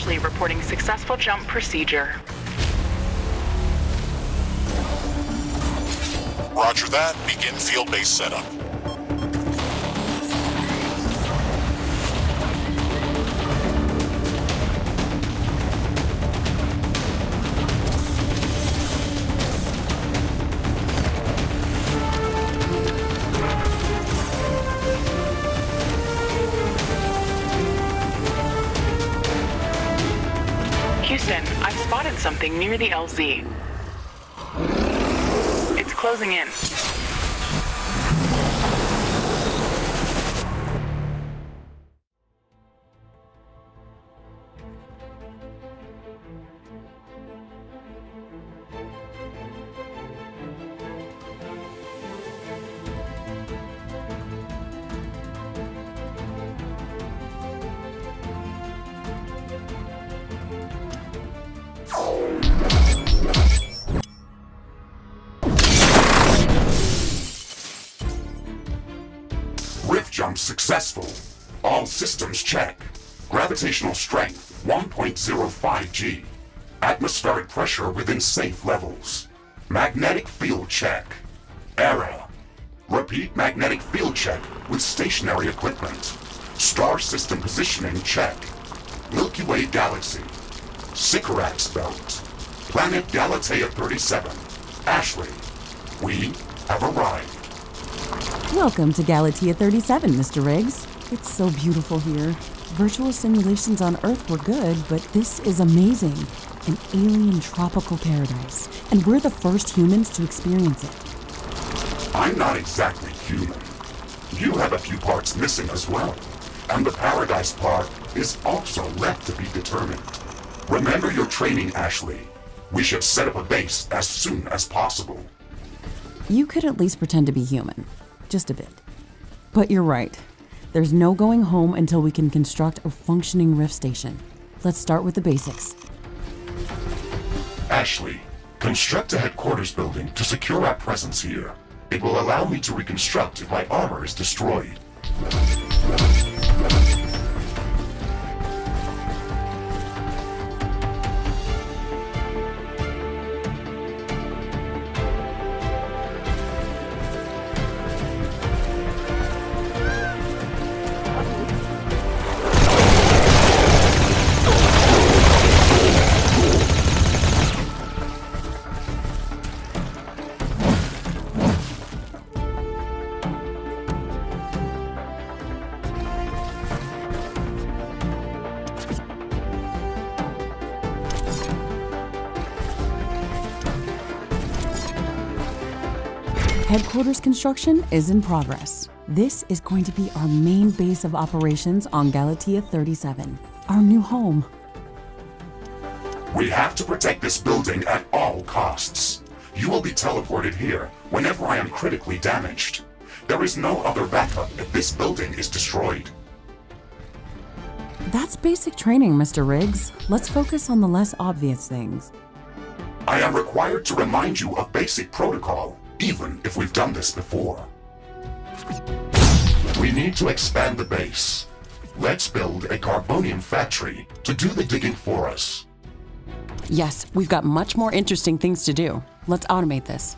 Ashley reporting successful jump procedure. Roger that. Begin field-based setup. Houston, I've spotted something near the LZ. It's closing in. Rift jump successful. All systems check. Gravitational strength 1.05 G. Atmospheric pressure within safe levels. Magnetic field check. Error. Repeat magnetic field check with stationary equipment. Star system positioning check. Milky Way galaxy. Sycorax belt. Planet Galatea 37. Ashley, we have arrived. Welcome to Galatea 37, Mr. Riggs. It's so beautiful here. Virtual simulations on Earth were good, but this is amazing. An alien tropical paradise. And we're the first humans to experience it. I'm not exactly human. You have a few parts missing as well. And the paradise part is also left to be determined. Remember your training, Ashley. We should set up a base as soon as possible. You could at least pretend to be human. Just a bit. But you're right. There's no going home until we can construct a functioning Rift station. Let's start with the basics. Ashley, construct a headquarters building to secure our presence here. It will allow me to reconstruct if my armor is destroyed. Headquarters construction is in progress. This is going to be our main base of operations on Galatea 37, our new home. We have to protect this building at all costs. You will be teleported here whenever I am critically damaged. There is no other backup if this building is destroyed. That's basic training, Mr. Riggs. Let's focus on the less obvious things. I am required to remind you of basic protocol, even if we've done this before. We need to expand the base. Let's build a carbonium factory to do the digging for us. Yes, we've got much more interesting things to do. Let's automate this.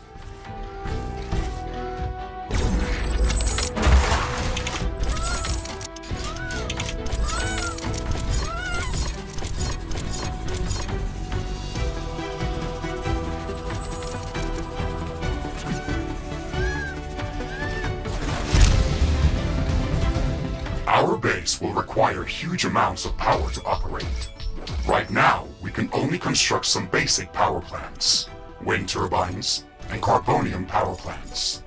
Our base will require huge amounts of power to operate. Right now, we can only construct some basic power plants, wind turbines, and carbonium power plants.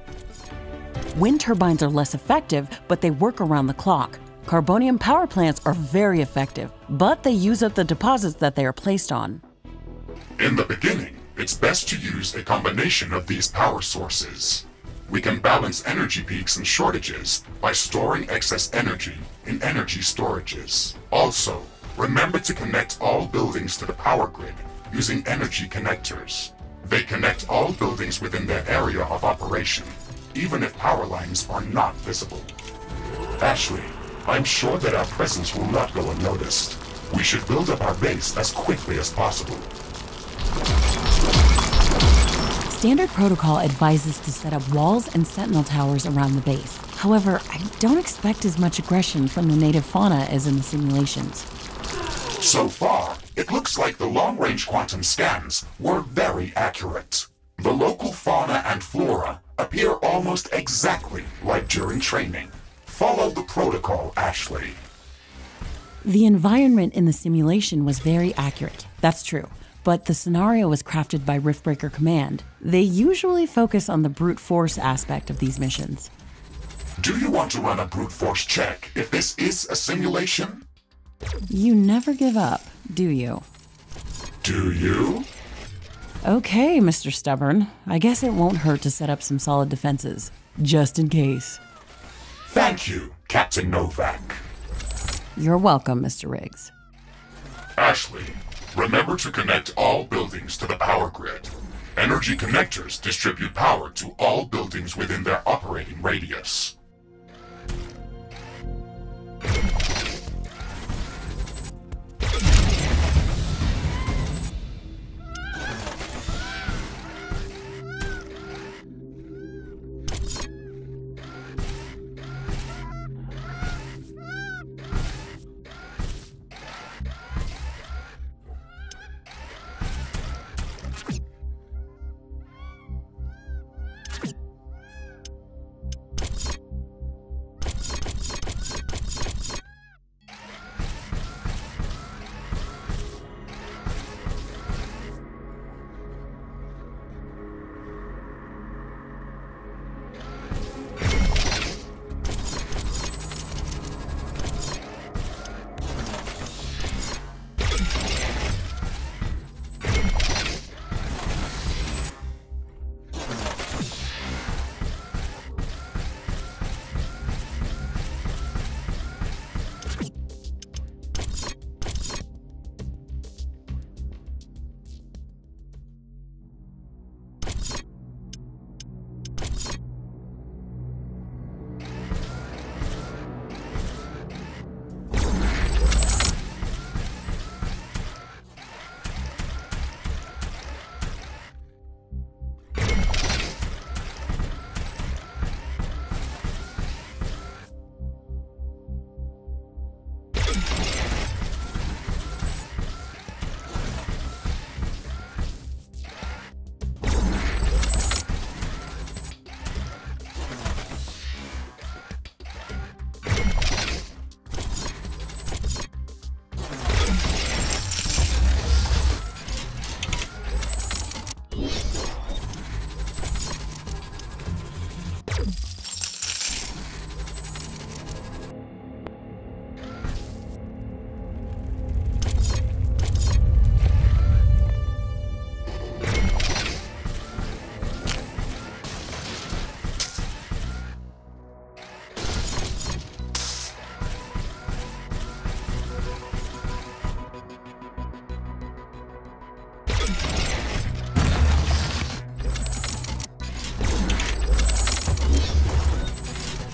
Wind turbines are less effective, but they work around the clock. Carbonium power plants are very effective, but they use up the deposits that they are placed on. In the beginning, it's best to use a combination of these power sources. We can balance energy peaks and shortages by storing excess energy in energy storages. Also, remember to connect all buildings to the power grid using energy connectors. They connect all buildings within their area of operation, even if power lines are not visible. Ashley, I'm sure that our presence will not go unnoticed. We should build up our base as quickly as possible. Standard protocol advises to set up walls and sentinel towers around the base. However, I don't expect as much aggression from the native fauna as in the simulations. So far, it looks like the long-range quantum scans were very accurate. The local fauna and flora appear almost exactly like during training. Follow the protocol, Ashley. The environment in the simulation was very accurate, that's true. But the scenario was crafted by Riftbreaker Command. They usually focus on the brute force aspect of these missions. Do you want to run a brute force check if this is a simulation? You never give up, do you? Do you? Okay, Mr. Stubborn. I guess it won't hurt to set up some solid defenses, just in case. Thank you, Captain Novak. You're welcome, Mr. Riggs. Ashley, remember to connect all buildings to the power grid. Energy connectors distribute power to all buildings within their operating radius.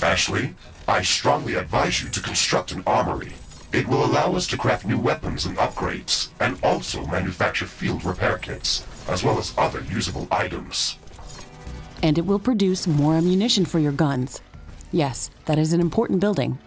Ashley, I strongly advise you to construct an armory. It will allow us to craft new weapons and upgrades, and also manufacture field repair kits, as well as other usable items. And it will produce more ammunition for your guns. Yes, that is an important building.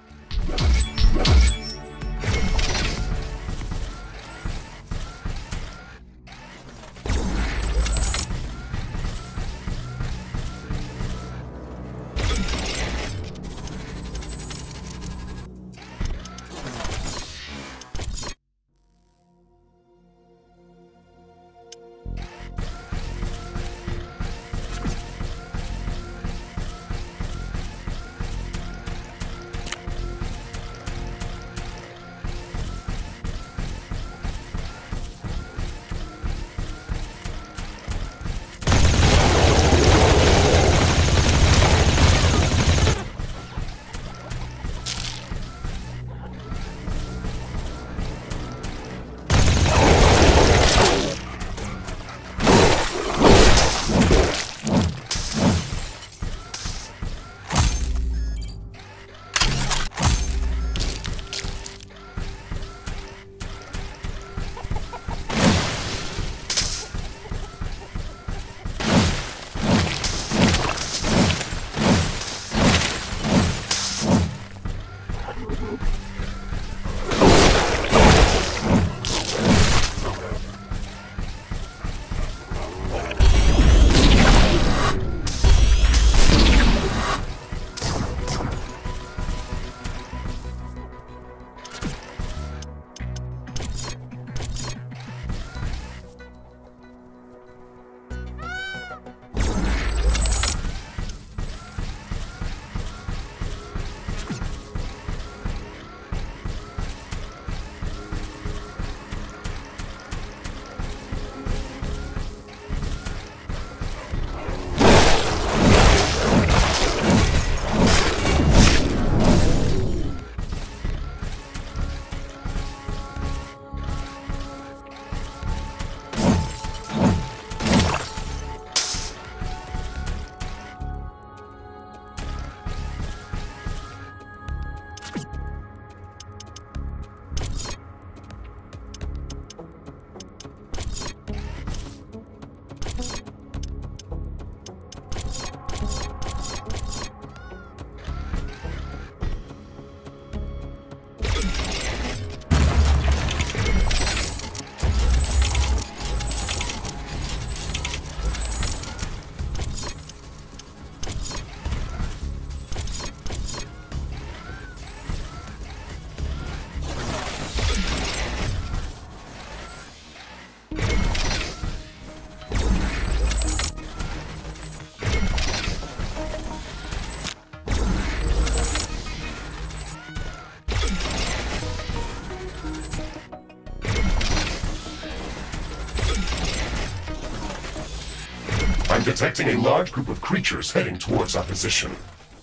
I'm detecting a large group of creatures heading towards our position.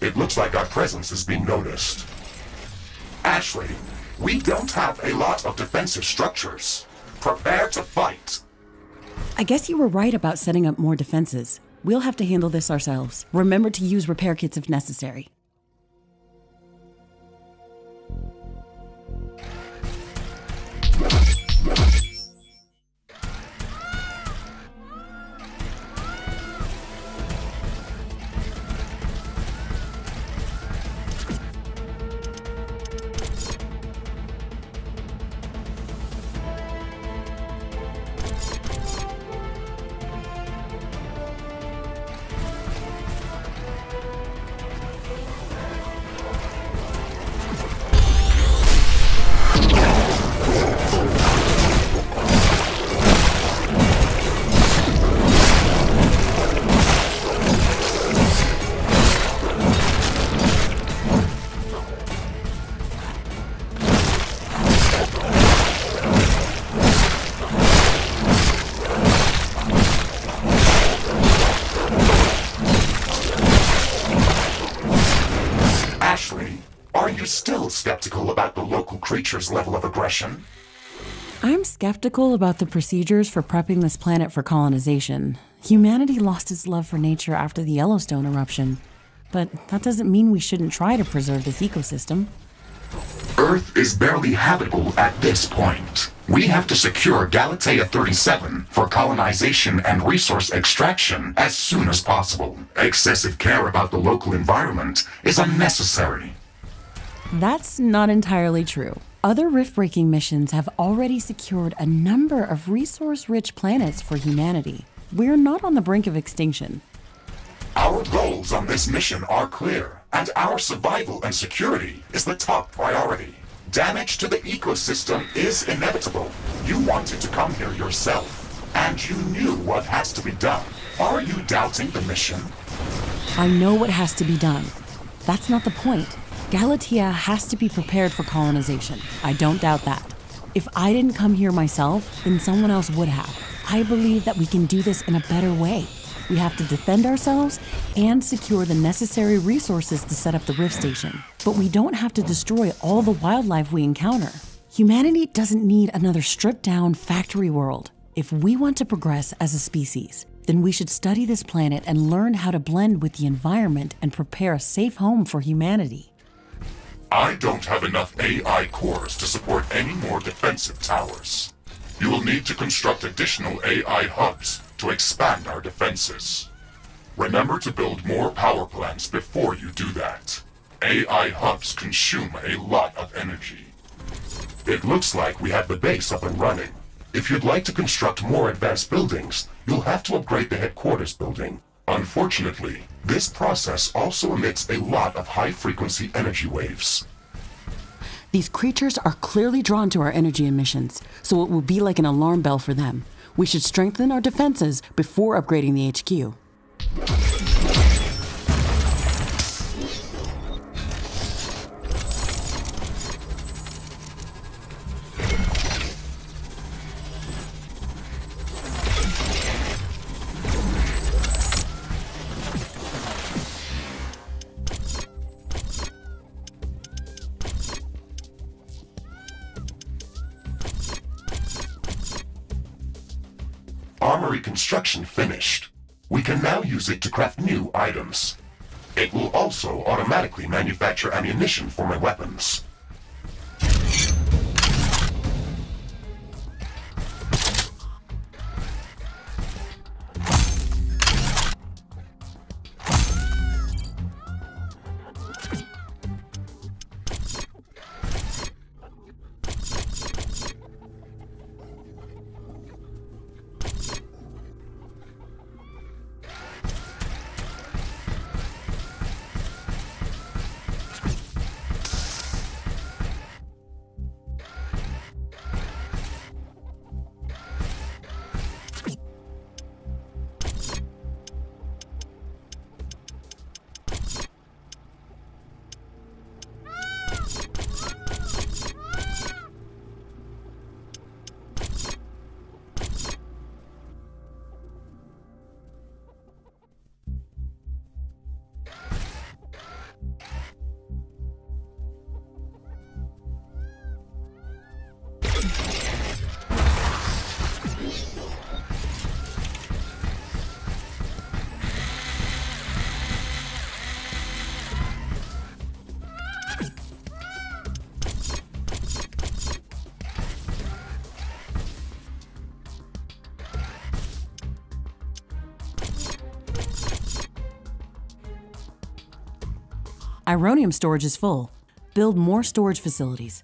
It looks like our presence is being noticed. Ashley, we don't have a lot of defensive structures. Prepare to fight. I guess you were right about setting up more defenses. We'll have to handle this ourselves. Remember to use repair kits if necessary. Still skeptical about the local creature's level of aggression? I'm skeptical about the procedures for prepping this planet for colonization. Humanity lost its love for nature after the Yellowstone eruption, but that doesn't mean we shouldn't try to preserve this ecosystem. Earth is barely habitable at this point. We have to secure Galatea 37 for colonization and resource extraction as soon as possible. Excessive care about the local environment is unnecessary. That's not entirely true. Other rift-breaking missions have already secured a number of resource-rich planets for humanity. We're not on the brink of extinction. Our goals on this mission are clear, and our survival and security is the top priority. Damage to the ecosystem is inevitable. You wanted to come here yourself, and you knew what has to be done. Are you doubting the mission? I know what has to be done. That's not the point. Galatea has to be prepared for colonization. I don't doubt that. If I didn't come here myself, then someone else would have. I believe that we can do this in a better way. We have to defend ourselves and secure the necessary resources to set up the Rift Station. But we don't have to destroy all the wildlife we encounter. Humanity doesn't need another stripped-down factory world. If we want to progress as a species, then we should study this planet and learn how to blend with the environment and prepare a safe home for humanity. I don't have enough AI cores to support any more defensive towers. You will need to construct additional AI hubs to expand our defenses. Remember to build more power plants before you do that. AI hubs consume a lot of energy. It looks like we have the base up and running. If you'd like to construct more advanced buildings, you'll have to upgrade the headquarters building. Unfortunately, this process also emits a lot of high-frequency energy waves. These creatures are clearly drawn to our energy emissions, so it will be like an alarm bell for them. We should strengthen our defenses before upgrading the HQ. Armory construction finished. We can now use it to craft new items. It will also automatically manufacture ammunition for my weapons. Ironium storage is full. Build more storage facilities.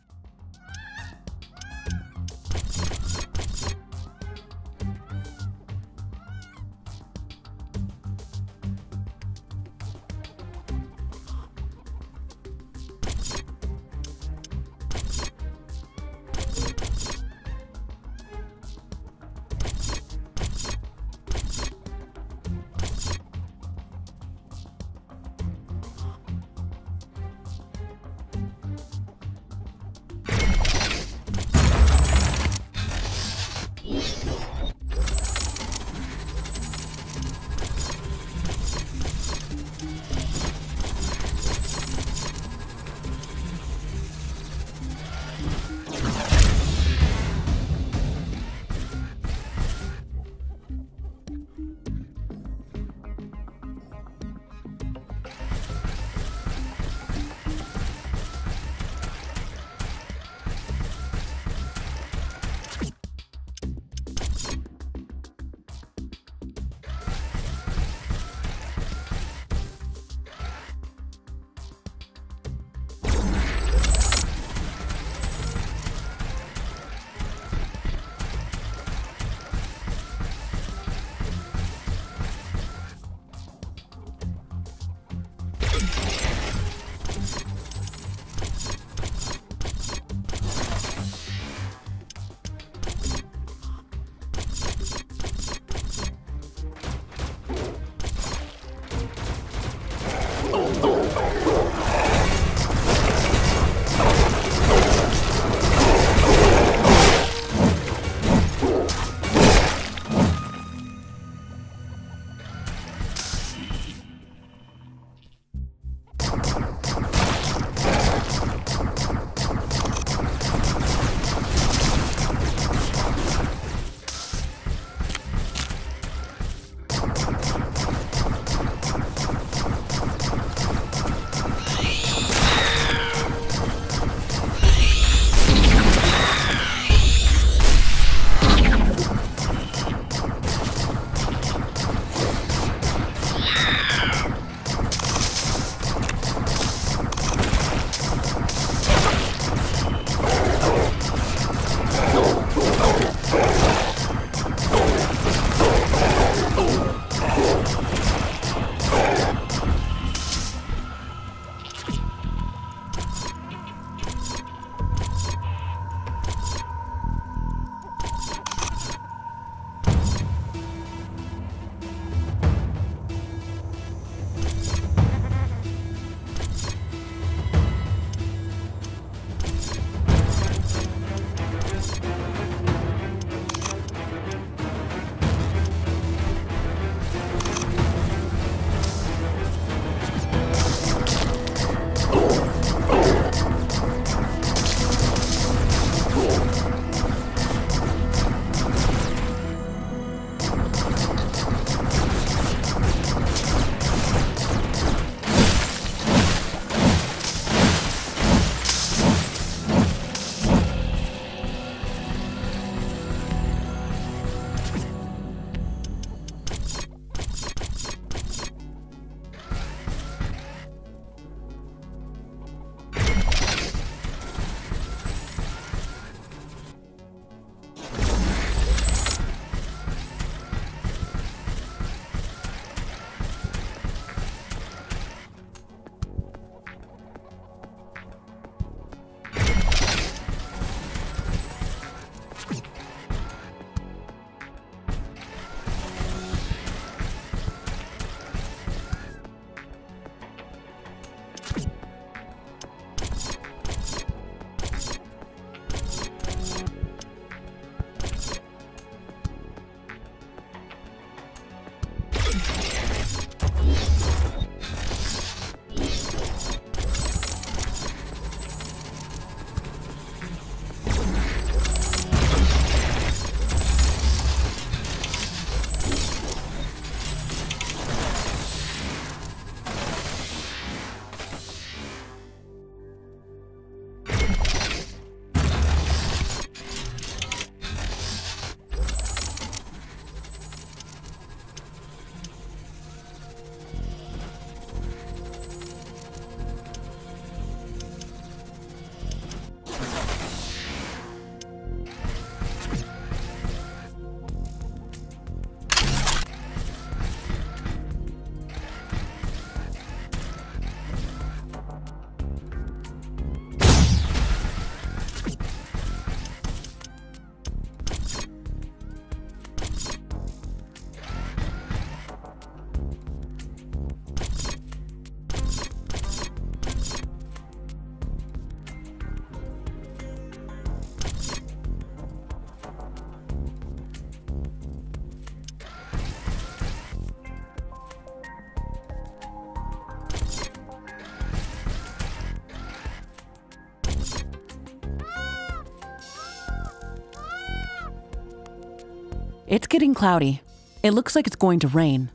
It's getting cloudy. It looks like it's going to rain.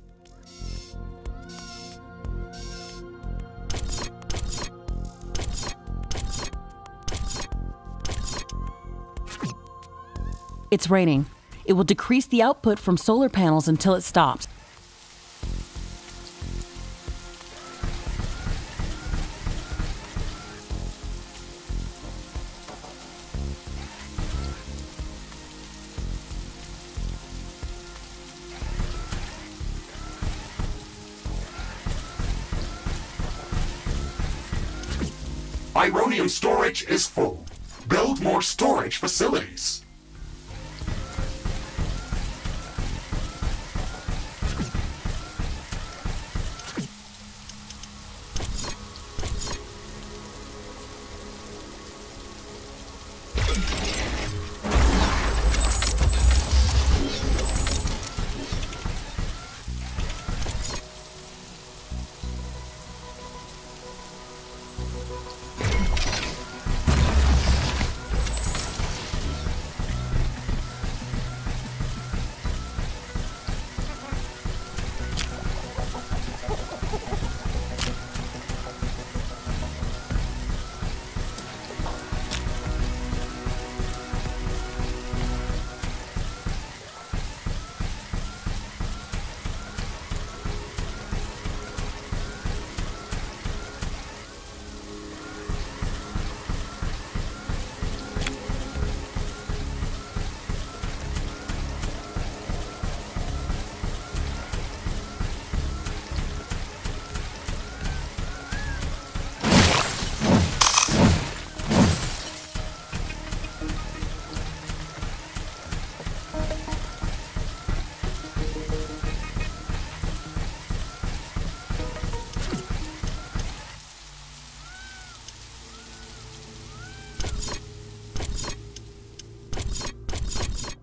It's raining. It will decrease the output from solar panels until it stops. Ironium storage is full. Build more storage facilities.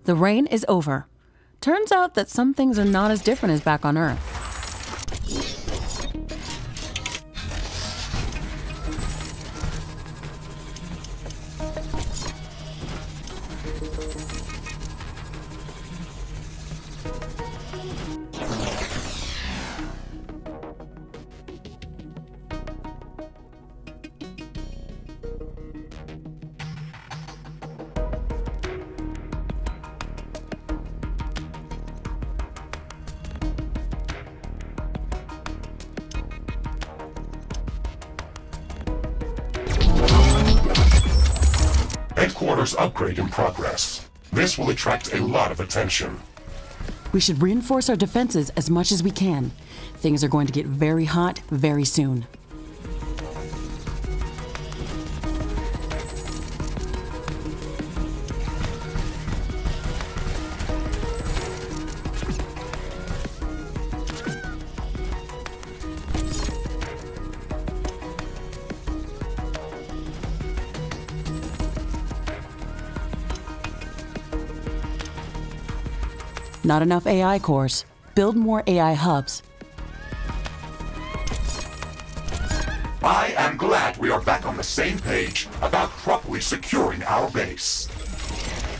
The rain is over. Turns out that some things are not as different as back on Earth. Headquarters upgrade in progress. This will attract a lot of attention. We should reinforce our defenses as much as we can. Things are going to get very hot very soon. Not enough AI cores. Build more AI hubs. I am glad we are back on the same page about properly securing our base.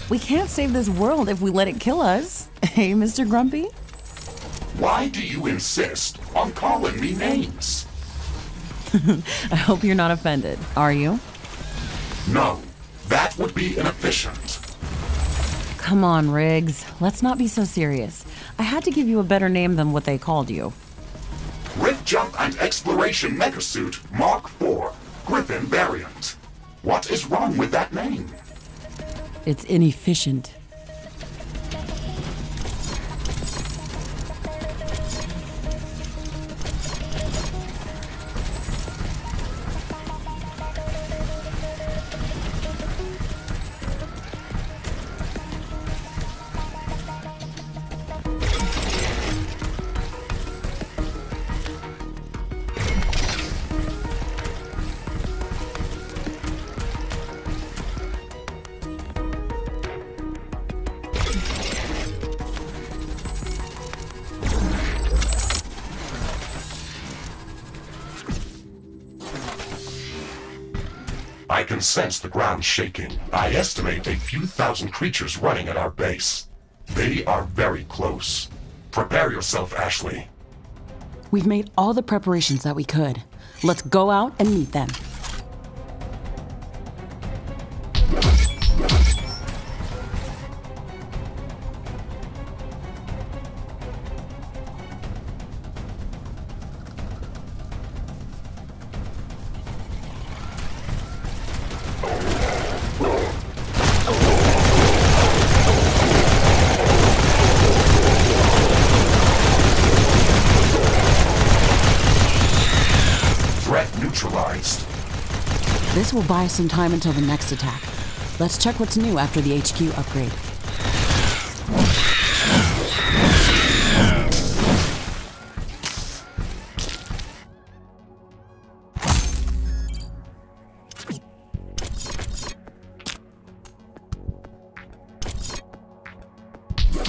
We can't save this world if we let it kill us. Hey, Mr. Grumpy? Why do you insist on calling me names? I hope you're not offended. Are you? No, that would be inefficient. Come on, Riggs. Let's not be so serious. I had to give you a better name than what they called you. Rift Jump and Exploration Megasuit Mark IV, Griffin variant. What is wrong with that name? It's inefficient. I can sense the ground shaking. I estimate a few thousand creatures running at our base. They are very close. Prepare yourself, Ashley. We've made all the preparations that we could. Let's go out and meet them. Neutralized. This will buy us some time until the next attack. Let's check what's new after the HQ upgrade.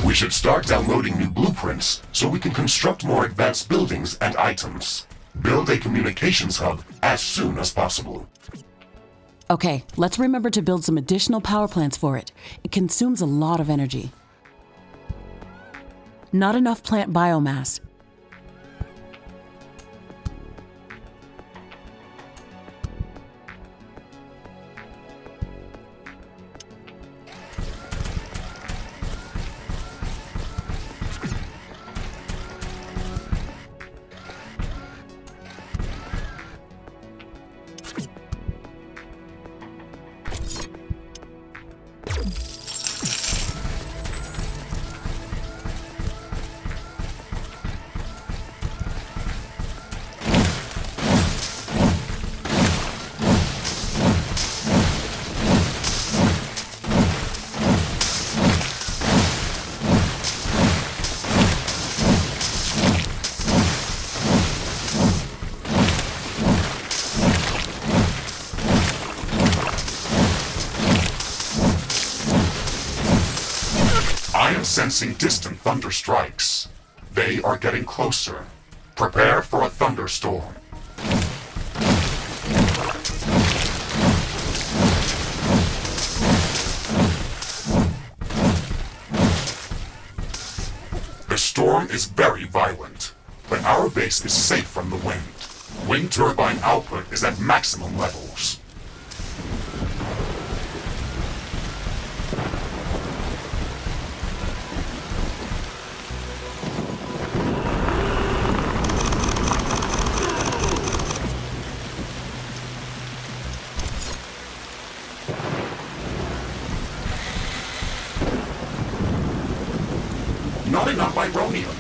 We should start downloading new blueprints so we can construct more advanced buildings and items. Build a communications hub as soon as possible. Okay, let's remember to build some additional power plants for it. It consumes a lot of energy. Not enough plant biomass. I am sensing distant thunder strikes. They are getting closer. Prepare for a thunderstorm. The storm is very violent, but our base is safe from the wind. Wind turbine output is at maximum levels. Not enough Ironium.